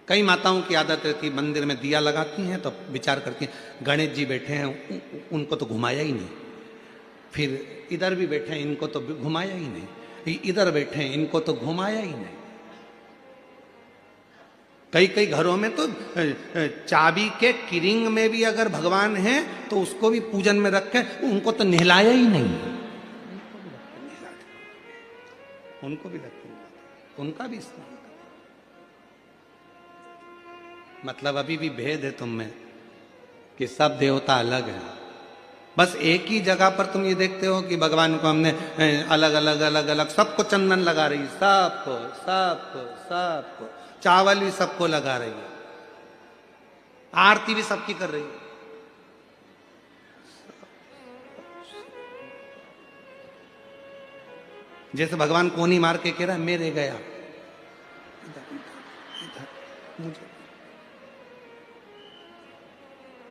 कई माताओं की आदत रहती है, मंदिर में दिया लगाती हैं तो विचार करती हैं गणेश जी बैठे हैं, उनको तो घुमाया ही नहीं, फिर इधर भी बैठे हैं इनको तो घुमाया ही नहीं, इधर बैठे हैं इनको तो घुमाया ही नहीं। कई कई घरों में तो चाबी के किरिंग में भी अगर भगवान है तो उसको भी पूजन में रखे, उनको तो नहलाया ही नहीं, उनको भी रखे, उनका भी स्नान। मतलब अभी भी भेद है तुम में कि सब देवता अलग है। बस एक ही जगह पर तुम ये देखते हो कि भगवान को हमने अलग अलग अलग अलग सबको चंदन लगा रही, सबको सबको सबको, चावल भी सबको लगा रही है, आरती भी सबकी कर रही है। जैसे भगवान कोनी मार के कह रहा है मेरे गया, इधर इधर इधर मुझे